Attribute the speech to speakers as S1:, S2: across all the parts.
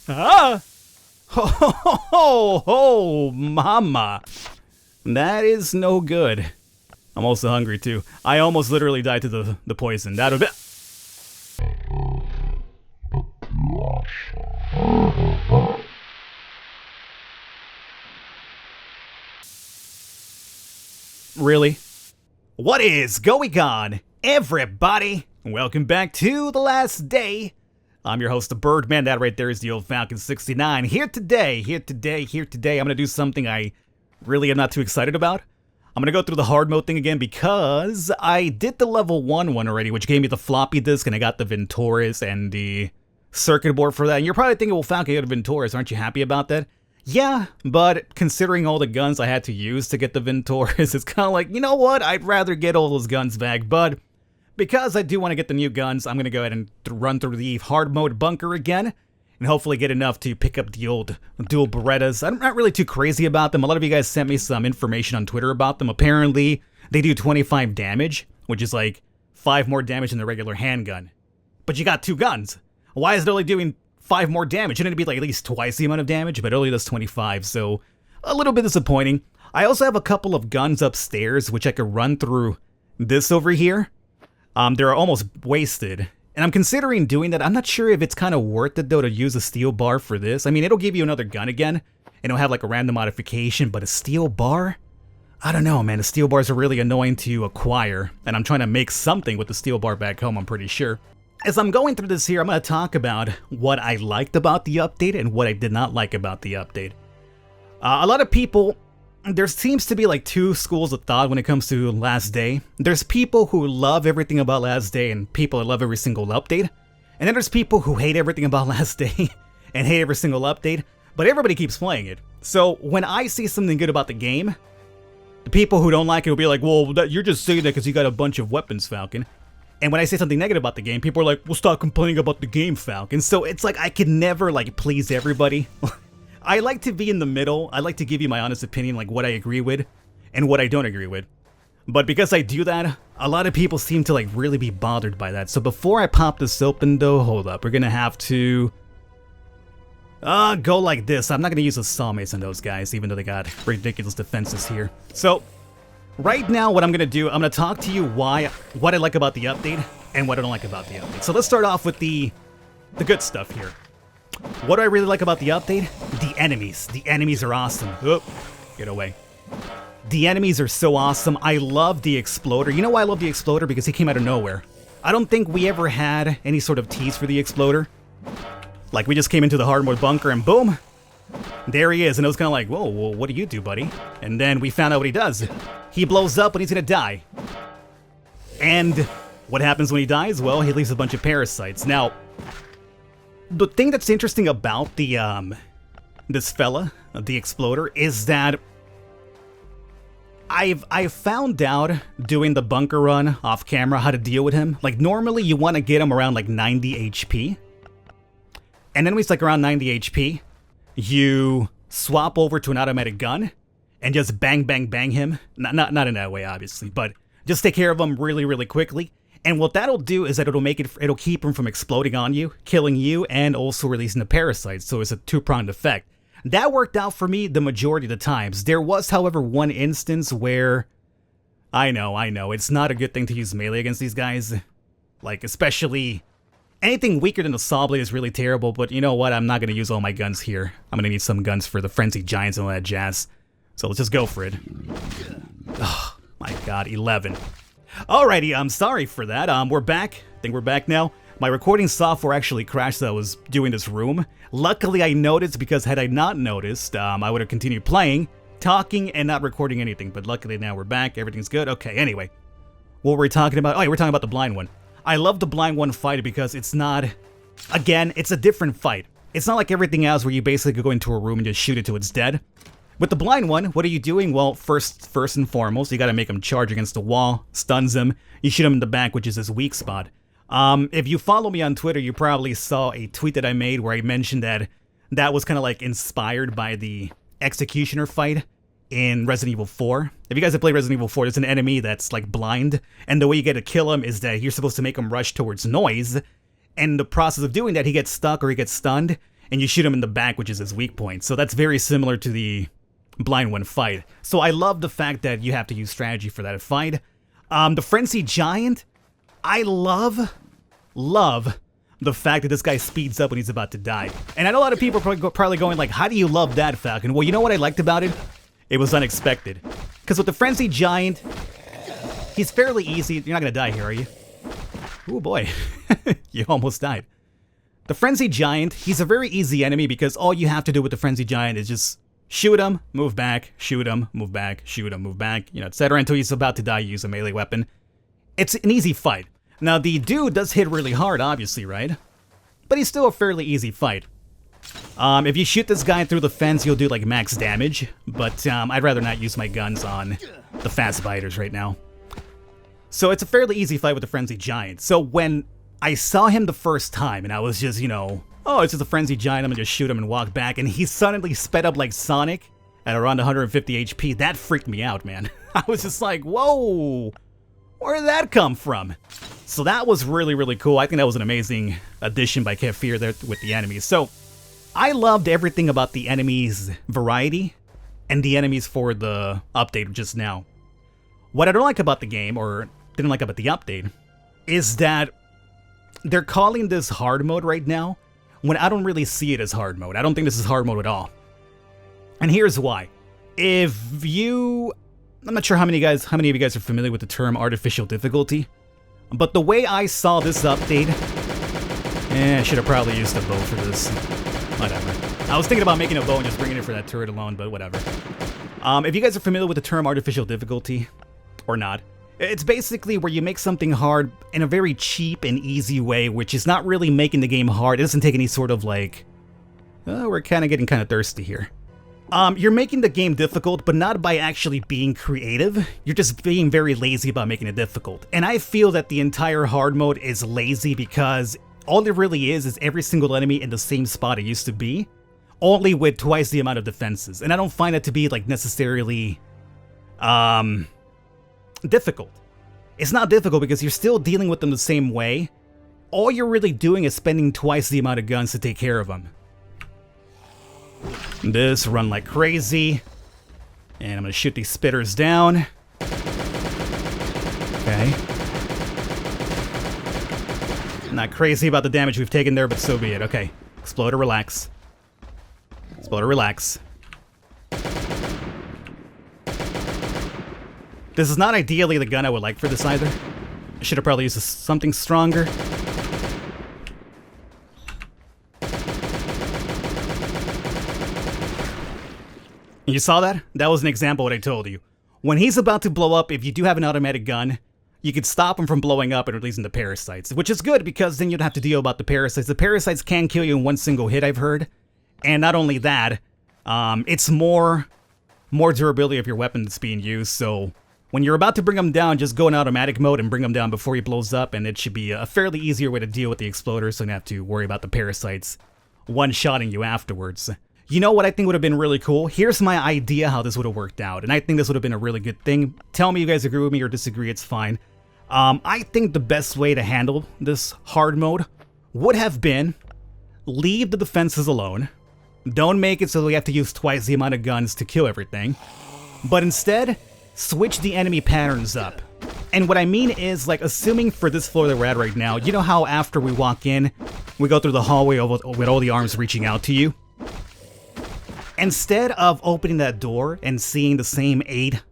S1: Ah! Ho, ho, ho, ho, ho, mama. That is no good. I'm also hungry too. I almost literally died to the poison. That would be... Really? What is going on, everybody? Welcome back to The Last Day. I'm your host, the Birdman. That right there is the old Falcon 69. Here today, I'm gonna do something I really am not too excited about. I'm gonna go through the hard mode thing again because I did the level 1 one already, which gave me the floppy disk, and I got the Venturis and the circuit board for that. And you're probably thinking, well, Falcon, you got a Venturis. Aren't you happy about that? Yeah, but considering all the guns I had to use to get the Venturis, it's kind of like, you know what? I'd rather get all those guns back, but because I do want to get the new guns, I'm going to go ahead and run through the hard mode bunker again, and hopefully get enough to pick up the old dual Berettas. I'm not really too crazy about them. A lot of you guys sent me some information on Twitter about them. Apparently, they do 25 damage, which is like 5 more damage than the regular handgun. But you got 2 guns. Why is it only doing 5 more damage? Shouldn't it be like at least twice the amount of damage? But it only does 25, so a little bit disappointing. I also have a couple of guns upstairs, which I could run through this over here. They're almost wasted, and I'm considering doing that. I'm not sure if it's kind of worth it, though, to use a steel bar for this. I mean, it'll give you another gun again, and it'll have, like, a random modification, but a steel bar? I don't know, man. The steel bars are really annoying to acquire, and I'm trying to make something with the steel bar back home, I'm pretty sure. As I'm going through this here, I'm going to talk about what I liked about the update and what I did not like about the update. A lot of people... There seems to be like 2 schools of thought when it comes to Last Day. There's people who love everything about Last Day and people that love every single update. And then there's people who hate everything about Last Day and hate every single update, but everybody keeps playing it. So when I see something good about the game, the people who don't like it will be like, well, you're just saying that because you got a bunch of weapons, Falcon. And when I say something negative about the game, people are like, well, stop complaining about the game, Falcon. So it's like I can never like please everybody. I like to be in the middle. I like to give you my honest opinion, like what I agree with and what I don't agree with. But because I do that, a lot of people seem to like really be bothered by that. So before I pop this open though, hold up. We're gonna have to go like this. I'm not gonna use a sawmace on those guys, even though they got ridiculous defenses here. So right now what I'm gonna do, I'm gonna talk to you what I like about the update and what I don't like about the update. So let's start off with the good stuff here. What do I really like about the update? The enemies. The enemies are awesome. Oh, get away. The enemies are so awesome. I love the Exploder. You know why I love the Exploder? Because he came out of nowhere. I don't think we ever had any sort of tease for the Exploder. Like, we just came into the hard mode bunker and boom, there he is. And it was kind of like, whoa, well, what do you do, buddy? And then we found out what he does. He blows up and he's gonna die. And what happens when he dies? Well, he leaves a bunch of parasites. Now, the thing that's interesting about the, this fella, the Exploder, is that I've found out doing the bunker run off camera how to deal with him. Like, normally you want to get him around like 90 HP. And then when he's like around 90 HP, you swap over to an automatic gun and just bang, bang, bang him. Not in that way, obviously, but just take care of him really, really quickly. And what that'll do is that it'll keep him from exploding on you, killing you, and also releasing the parasites, so it's a 2-pronged effect. That worked out for me the majority of the times. There was, however, one instance where... I know, it's not a good thing to use melee against these guys. Like, especially... Anything weaker than the Saw Blade is really terrible, but you know what? I'm not going to use all my guns here. I'm going to need some guns for the Frenzied Giants and all that jazz. So let's just go for it. Oh, my god, 11. Alrighty, I'm sorry for that. We're back. I think we're back now. My recording software actually crashed as I was doing this room. Luckily, I noticed, because had I not noticed, I would have continued playing, talking, and not recording anything. But luckily, now we're back. Everything's good. Okay, anyway. What were we talking about? Oh, yeah, we're talking about the blind one. I love the blind one fight because it's not... Again, it's a different fight. It's not like everything else where you basically go into a room and just shoot it till it's dead. With the blind one, what are you doing? Well, first and foremost, you gotta make him charge against the wall, stuns him, you shoot him in the back, which is his weak spot. If you follow me on Twitter, you probably saw a tweet that I made where I mentioned that was kind of like inspired by the Executioner fight in Resident Evil 4. If you guys have played Resident Evil 4, there's an enemy that's like blind, and the way you get to kill him is that you're supposed to make him rush towards noise, and in the process of doing that, he gets stuck or he gets stunned, and you shoot him in the back, which is his weak point. So that's very similar to the blind one fight. So I love the fact that you have to use strategy for that fight. The Frenzy Giant, I love the fact that this guy speeds up when he's about to die. And I know a lot of people are probably going like, how do you love that, Falcon? Well, you know what I liked about it? It was unexpected. Because with the Frenzy Giant, he's fairly easy. You're not going to die here, are you? Oh boy, you almost died. The Frenzy Giant, he's a very easy enemy because all you have to do with the Frenzy Giant is just shoot him, move back, shoot him, move back, shoot him, move back, you know, etc. Until he's about to die, you use a melee weapon. It's an easy fight. Now, the dude does hit really hard, obviously, right? But he's still a fairly easy fight. If you shoot this guy through the fence, you'll do, like, max damage. But I'd rather not use my guns on the fast biters right now. So it's a fairly easy fight with the Frenzy Giant. So when I saw him the first time, and I was just, you know, oh, it's just a Frenzy Giant, I'm gonna just shoot him and walk back, and he suddenly sped up like Sonic at around 150 HP, that freaked me out, man. I was just like, whoa, where did that come from? So that was really, really cool. I think that was an amazing addition by Kefir there with the enemies. So I loved everything about the enemies variety and the enemies for the update just now. What I don't like about the game, or didn't like about the update, is that they're calling this hard mode right now, when I don't really see it as hard mode. I don't think this is hard mode at all. And here's why. I'm not sure how many of you guys are familiar with the term artificial difficulty, but the way I saw this update, I should have probably used a bow for this. Whatever. I was thinking about making a bow and just bringing it for that turret alone, but whatever. If you guys are familiar with the term artificial difficulty, or not, it's basically where you make something hard in a very cheap and easy way, which is not really making the game hard. It doesn't take any sort of like, we're kind of getting kind of thirsty here. You're making the game difficult, but not by actually being creative. You're just being very lazy about making it difficult. And I feel that the entire hard mode is lazy because all it really is every single enemy in the same spot it used to be, only with twice the amount of defenses. And I don't find that to be like necessarily difficult. It's not difficult because you're still dealing with them the same way. All you're really doing is spending twice the amount of guns to take care of them. This, run like crazy. And I'm gonna shoot these spitters down. Okay. Not crazy about the damage we've taken there, but so be it. Okay. Exploder, relax. Exploder, relax. This is not ideally the gun I would like for this either. I should have probably used something stronger. You saw that? That was an example of what I told you. When he's about to blow up, if you do have an automatic gun, you could stop him from blowing up and releasing the parasites, which is good because then you don't have to deal about the parasites. The parasites can kill you in one single hit, I've heard. And not only that, it's more durability of your weapon that's being used, so when you're about to bring him down, just go in automatic mode and bring him down before he blows up, and it should be a fairly easier way to deal with the exploders, so you don't have to worry about the parasites one-shotting you afterwards. You know what I think would have been really cool? Here's my idea how this would have worked out, and I think this would have been a really good thing. Tell me you guys agree with me or disagree, it's fine. I think the best way to handle this hard mode would have been leave the defenses alone. Don't make it so we have to use twice the amount of guns to kill everything. But instead, switch the enemy patterns up. And what I mean is, like, assuming for this floor that we're at right now, you know how after we walk in, we go through the hallway with all the arms reaching out to you? Instead of opening that door and seeing the same 8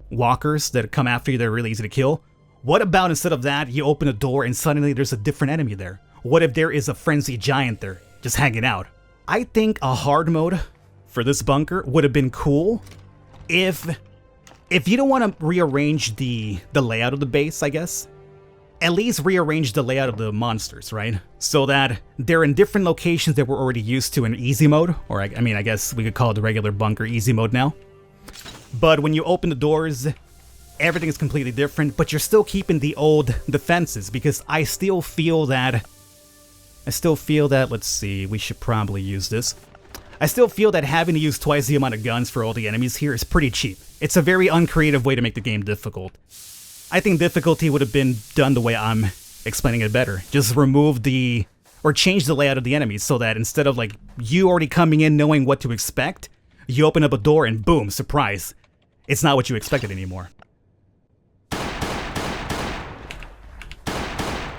S1: walkers that come after you that are really easy to kill, what about instead of that, you open a door and suddenly there's a different enemy there? What if there is a Frenzy Giant there, just hanging out? I think a hard mode for this bunker would have been cool if you don't want to rearrange the layout of the base, I guess, at least rearrange the layout of the monsters, right? So that they're in different locations that we're already used to in easy mode, or I mean, I guess we could call it the regular bunker easy mode now. But when you open the doors, everything is completely different, but you're still keeping the old defenses, because I still feel that, let's see, we should probably use this. I still feel that having to use twice the amount of guns for all the enemies here is pretty cheap. It's a very uncreative way to make the game difficult. I think difficulty would have been done the way I'm explaining it better. Just remove the or change the layout of the enemies so that instead of like you already coming in knowing what to expect, you open up a door and boom, surprise. It's not what you expected anymore.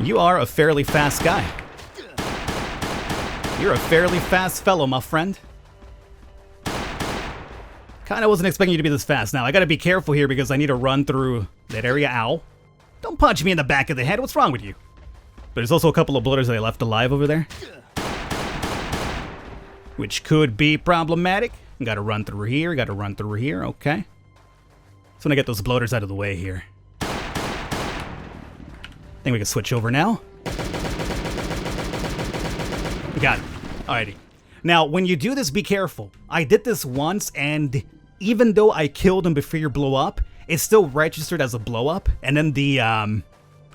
S1: You are a fairly fast guy. You're a fairly fast fellow, my friend. Kinda wasn't expecting you to be this fast. Now, I gotta be careful here because I need to run through that area. Ow. Don't punch me in the back of the head. What's wrong with you? But there's also a couple of bloaters that I left alive over there, which could be problematic. Gotta run through here, gotta run through here, okay. So I'm gonna get those bloaters out of the way here. I think we can switch over now. Got it. Alrighty. Now, when you do this, be careful. I did this once, and even though I killed him before you blow up, it still registered as a blow up, and then the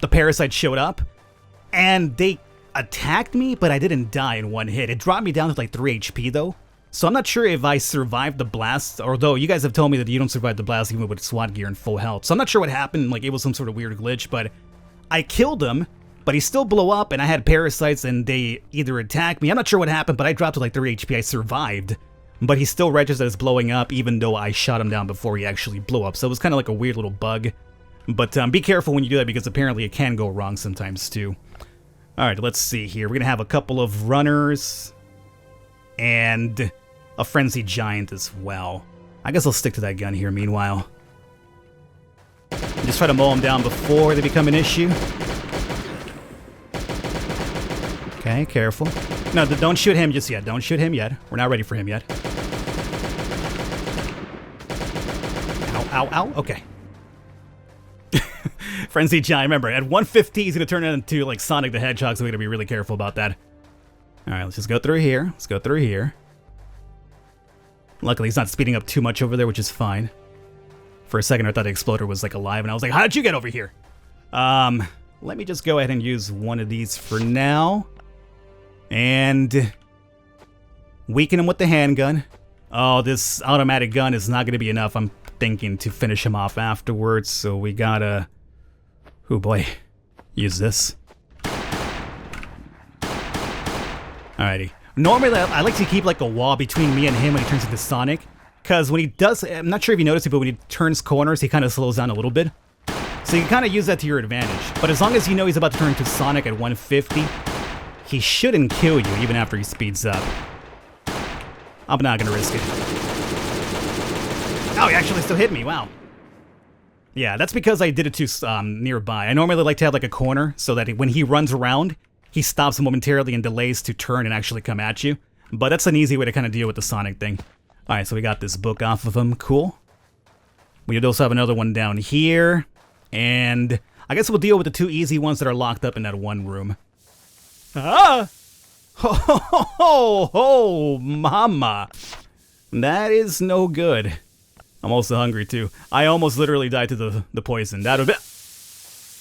S1: parasite showed up, and they attacked me, but I didn't die in one hit. It dropped me down to like 3 HP though. So I'm not sure if I survived the blast, although you guys have told me that you don't survive the blast even with SWAT gear and full health. So I'm not sure what happened, like it was some sort of weird glitch, but I killed him, but he still blew up, and I had parasites, and they either attacked me. I'm not sure what happened, but I dropped to like 3 HP. I survived, but he still registered as blowing up, even though I shot him down before he actually blew up. So it was kind of like a weird little bug. But be careful when you do that, because apparently it can go wrong sometimes too. Alright, let's see here. We're gonna have a couple of runners, and a frenzied giant as well. I guess I'll stick to that gun here meanwhile. Just try to mow them down before they become an issue. Okay, careful. No, don't shoot him just yet. Don't shoot him yet. We're not ready for him yet. Ow, ow, ow. Okay. Frenzied giant. Remember, at 150, he's going to turn into like Sonic the Hedgehog, so we got to be really careful about that. Alright, let's just go through here. Let's go through here. Luckily, he's not speeding up too much over there, which is fine. For a second, I thought the exploder was like alive, and I was like, how did you get over here? Let me just go ahead and use one of these for now. And weaken him with the handgun. Oh, this automatic gun is not going to be enough, I'm thinking, to finish him off afterwards. So we gotta... oh boy. Use this. Alrighty. Normally, I like to keep like a wall between me and him when he turns into Sonic. Because when he does... I'm not sure if you noticed it, but when he turns corners, he kind of slows down a little bit. So you can kind of use that to your advantage. But as long as you know he's about to turn into Sonic at 150... he shouldn't kill you even after he speeds up. I'm not gonna risk it. Oh, he actually still hit me, wow. Yeah, that's because I did it too nearby. I normally like to have like a corner so that when he runs around, he stops momentarily and delays to turn and actually come at you. But that's an easy way to kind of deal with the Sonic thing. Alright, so we got this book off of him, cool. We also have another one down here. And I guess we'll deal with the 2 easy ones that are locked up in that one room. Ah! Ho, ho, ho, ho, ho, mama. That is no good. I'm also hungry too. I almost literally died to the poison. That would be...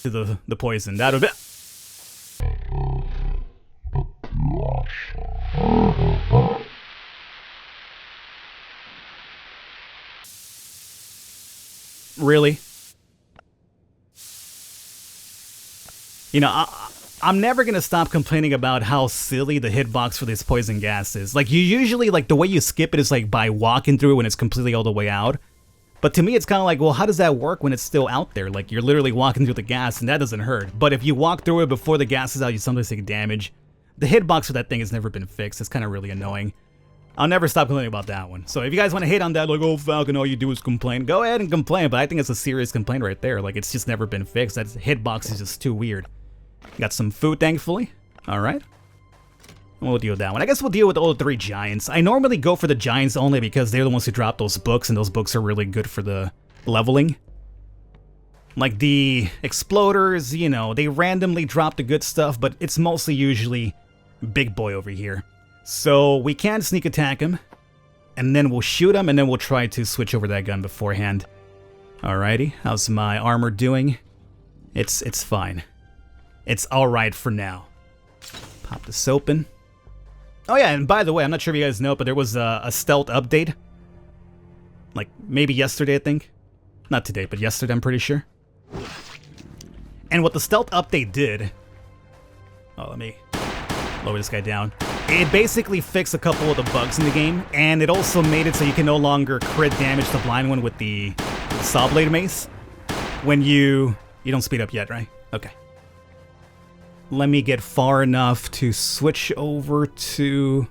S1: to the poison. That would be... Really? You know, I'm never gonna stop complaining about how silly the hitbox for this poison gas is. Like, you usually, like, the way you skip it is, like, by walking through it when it's completely all the way out. But to me, it's kind of like, well, how does that work when it's still out there? Like, you're literally walking through the gas, and that doesn't hurt. But if you walk through it before the gas is out, you sometimes take damage. The hitbox for that thing has never been fixed. It's kind of really annoying. I'll never stop complaining about that one. So if you guys want to hate on that, like, oh, Falcon, all you do is complain, go ahead and complain. But I think it's a serious complaint right there. Like, it's just never been fixed. That hitbox is just too weird. Got some food, thankfully. Alright. We'll deal with that one. I guess we'll deal with all 3 giants. I normally go for the giants only because they're the ones who drop those books, and those books are really good for the leveling. Like the exploders, you know, they randomly drop the good stuff, but it's mostly usually big boy over here. So we can sneak attack him, and then we'll shoot him, and then we'll try to switch over that gun beforehand. Alrighty, how's my armor doing? It's fine. It's alright for now. Pop this open. Oh yeah, and by the way, I'm not sure if you guys know, but there was a stealth update. Like, maybe yesterday, I think. Not today, but yesterday, I'm pretty sure. And what the stealth update did... oh, let me lower this guy down. It basically fixed a couple of the bugs in the game, and it also made it so you can no longer crit damage the blind one with the saw blade mace when you don't speed up yet, right? Okay. Let me get far enough to switch over to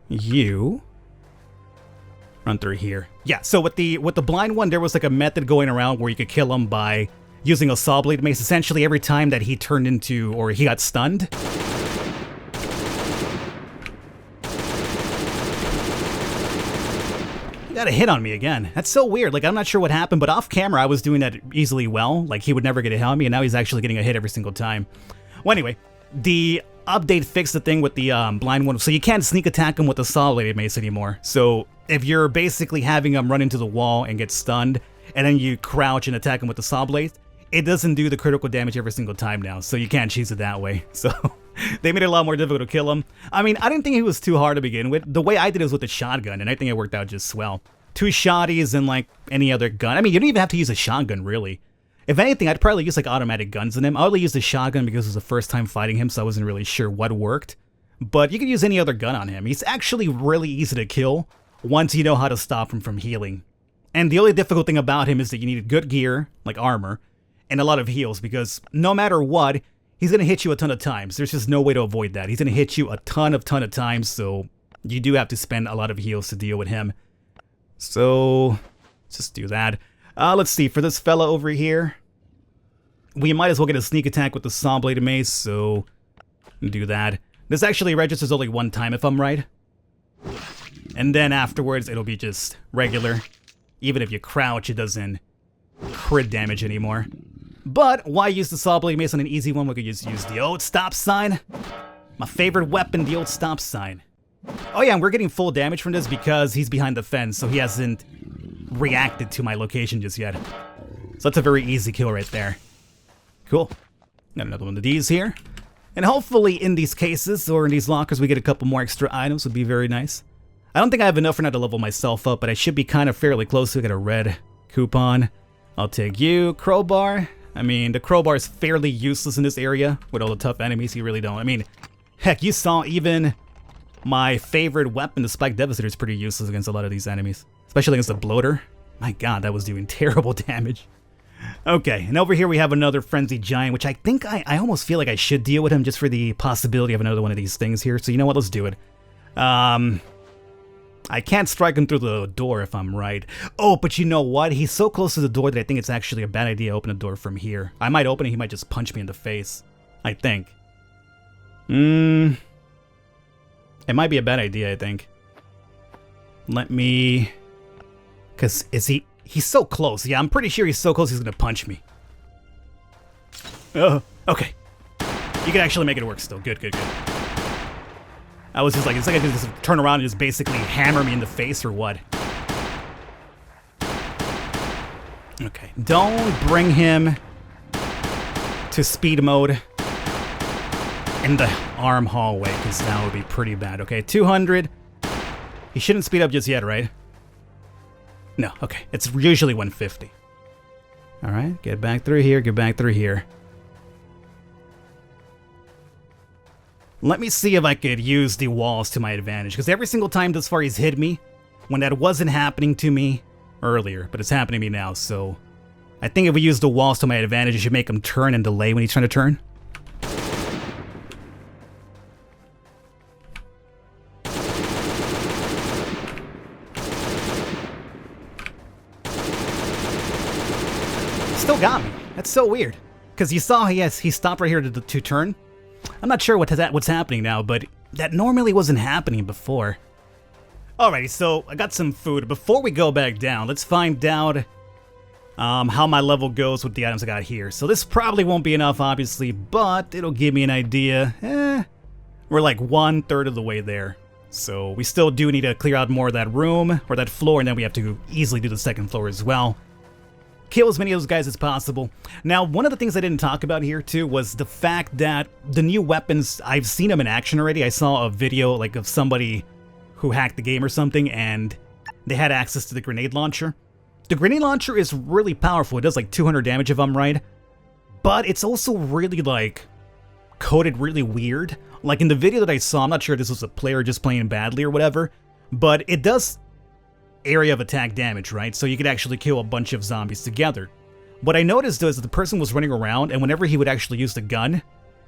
S1: you. Run through here. Yeah, so with the blind one, there was like a method going around where you could kill him by using a saw blade mace. Essentially, every time that he turned into, or he got stunned, he got a hit on me again. That's so weird. Like, I'm not sure what happened, but off camera, I was doing that easily well. Like, he would never get a hit on me, and now he's actually getting a hit every single time. Well, anyway, the update fixed the thing with the blind one, so you can't sneak attack him with the saw blade mace anymore. So if you're basically having him run into the wall and get stunned, and then you crouch and attack him with the saw blade, it doesn't do the critical damage every single time now, so you can't cheese it that way. So they made it a lot more difficult to kill him. I mean, I didn't think he was too hard to begin with. The way I did it was with the shotgun, and I think it worked out just swell. 2 shotties and like any other gun. I mean, you don't even have to use a shotgun, really. If anything, I'd probably use like automatic guns in him. I only used the shotgun because it was the first time fighting him, so I wasn't really sure what worked. But you could use any other gun on him. He's actually really easy to kill once you know how to stop him from healing. And the only difficult thing about him is that you need good gear, like armor, and a lot of heals, because no matter what, he's going to hit you a ton of times. There's just no way to avoid that. He's going to hit you a ton of times, so you do have to spend a lot of heals to deal with him. So, let's just do that. Let's see, for this fella over here, we might as well get a sneak attack with the saw blade mace, so do that. This actually registers only one time if I'm right. And then afterwards, it'll be just regular. Even if you crouch, it doesn't crit damage anymore. But why use the saw blade mace on an easy one? We could just use the old stop sign. My favorite weapon, the old stop sign. Oh yeah, and we're getting full damage from this because he's behind the fence, so he hasn't reacted to my location just yet. So that's a very easy kill right there. Cool. Got another one of these here. And hopefully in these cases, or in these lockers, we get a couple more extra items. Would be very nice. I don't think I have enough for now to level myself up, but I should be kind of fairly close to get a red coupon. I'll take you. Crowbar. I mean, the crowbar is fairly useless in this area with all the tough enemies. You really don't. I mean, heck, you saw even my favorite weapon, the Spike Devastator, is pretty useless against a lot of these enemies. Especially against the bloater. My god, that was doing terrible damage. Okay, and over here we have another Frenzied Giant, which I think I almost feel like I should deal with him just for the possibility of another one of these things here. So you know what, let's do it. I can't strike him through the door if I'm right. Oh, but you know what? He's so close to the door that I think it's actually a bad idea to open the door from here. I might open it, he might just punch me in the face. I think. It might be a bad idea, I think. Let me... Because he's so close. Yeah, I'm pretty sure he's so close he's going to punch me. Okay. You can actually make it work still. Good, good, good. I was just like, it's like I could just turn around and just basically hammer me in the face or what? Okay. Don't bring him to speed mode in the arm hallway, because that would be pretty bad. Okay, 200. He shouldn't speed up just yet, right? No, okay. It's usually 150. Alright, get back through here, get back through here. Let me see if I could use the walls to my advantage, because every single time thus far he's hit me when that wasn't happening to me earlier, but it's happening to me now, so I think if we use the walls to my advantage, it should make him turn and delay when he's trying to turn. Still got me. That's so weird. Because you saw he stopped right here to turn. I'm not sure what's happening now, but that normally wasn't happening before. Alrighty, so I got some food. Before we go back down, let's find out how my level goes with the items I got here. So this probably won't be enough, obviously, but it'll give me an idea. We're like 1/3 of the way there. So we still do need to clear out more of that room, or that floor, and then we have to easily do the second floor as well. Kill as many of those guys as possible. Now, one of the things I didn't talk about here, too, was the fact that the new weapons, I've seen them in action already. I saw a video, like, of somebody who hacked the game or something, and they had access to the grenade launcher. The grenade launcher is really powerful. It does, like, 200 damage if I'm right. But it's also really, like, coded really weird. Like in the video that I saw, I'm not sure if this was a player just playing badly or whatever, but it does area of attack damage, right? So you could actually kill a bunch of zombies together. What I noticed though is that the person was running around, and whenever he would actually use the gun,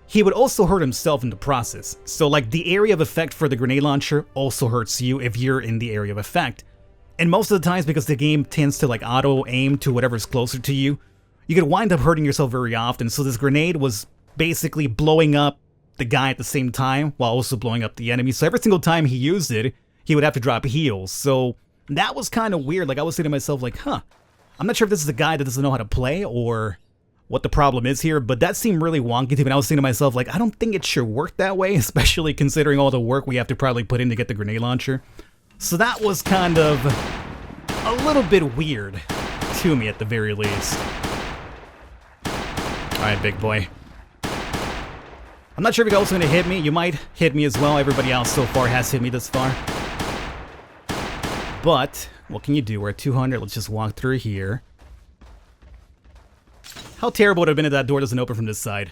S1: he would also hurt himself in the process. So like the area of effect for the grenade launcher also hurts you if you're in the area of effect. And most of the times, because the game tends to like auto aim to whatever's closer to you, you could wind up hurting yourself very often. So this grenade was basically blowing up the guy at the same time while also blowing up the enemy. So every single time he used it, he would have to drop heals. So that was kind of weird. Like I was saying to myself like, huh, I'm not sure if this is a guy that doesn't know how to play or what the problem is here, but that seemed really wonky to me. And I was saying to myself like, I don't think it should work that way, especially considering all the work we have to probably put in to get the grenade launcher. So that was kind of a little bit weird to me at the very least. Alright, big boy. I'm not sure if you're also going to hit me. You might hit me as well. Everybody else so far has hit me this far. But what can you do? We're at 200. Let's just walk through here. How terrible would it have been if that door doesn't open from this side?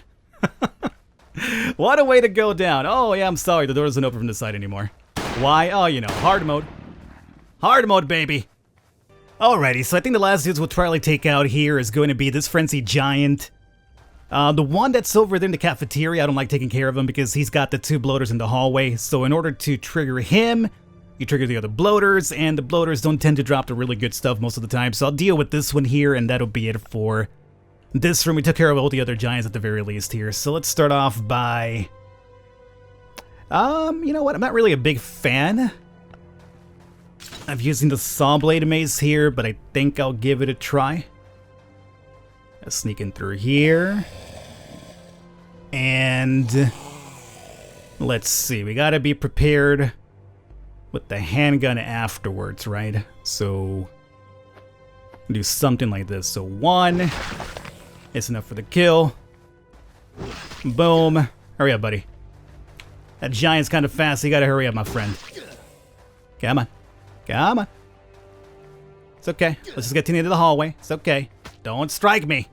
S1: What a way to go down. Oh, yeah, I'm sorry. The door doesn't open from this side anymore. Why? Oh, you know, hard mode. Hard mode, baby. Alrighty, so I think the last dudes we'll try to take out here is going to be this frenzied giant. The one that's over there in the cafeteria, I don't like taking care of him because he's got the 2 bloaters in the hallway. So in order to trigger him, you trigger the other bloaters, and the bloaters don't tend to drop the really good stuff most of the time. So I'll deal with this one here, and that'll be it for this room. We took care of all the other giants at the very least here. So let's start off by... you know what? I'm not really a big fan of using the saw blade maze here, but I think I'll give it a try. Let's sneak in through here. And let's see, we gotta be prepared with the handgun afterwards, right? So do something like this. So 1 is enough for the kill. Boom. Hurry up, buddy. That giant's kind of fast, so you gotta hurry up, my friend. Come on. Come on. It's okay. Let's just get to the end of the hallway. It's okay. Don't strike me.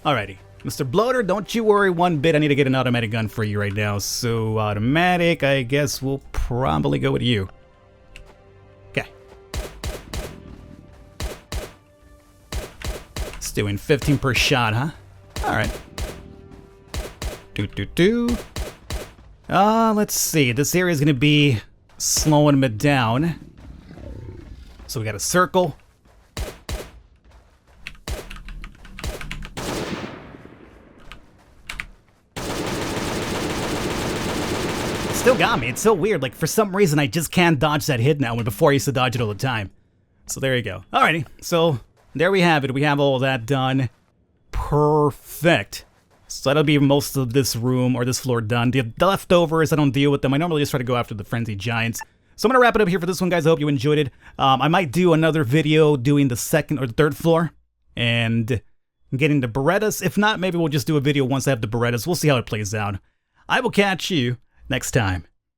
S1: Alrighty. Mr. Bloater, don't you worry one bit. I need to get an automatic gun for you right now. So, automatic, I guess we'll probably go with you. Okay. It's doing 15 per shot, huh? Alright. Let's see. This area is going to be slowing it down. So we got a circle. Still got me. It's so weird. Like, for some reason, I just can't dodge that hit now when before I used to dodge it all the time. So there you go. Alrighty. So there we have it. We have all that done. Perfect. So that'll be most of this room or this floor done. The leftovers, I don't deal with them. I normally just try to go after the frenzied giants. So I'm going to wrap it up here for this one, guys. I hope you enjoyed it. I might do another video doing the 2nd or the 3rd floor and getting the Berettas. If not, maybe we'll just do a video once I have the Berettas. We'll see how it plays out. I will catch you next time.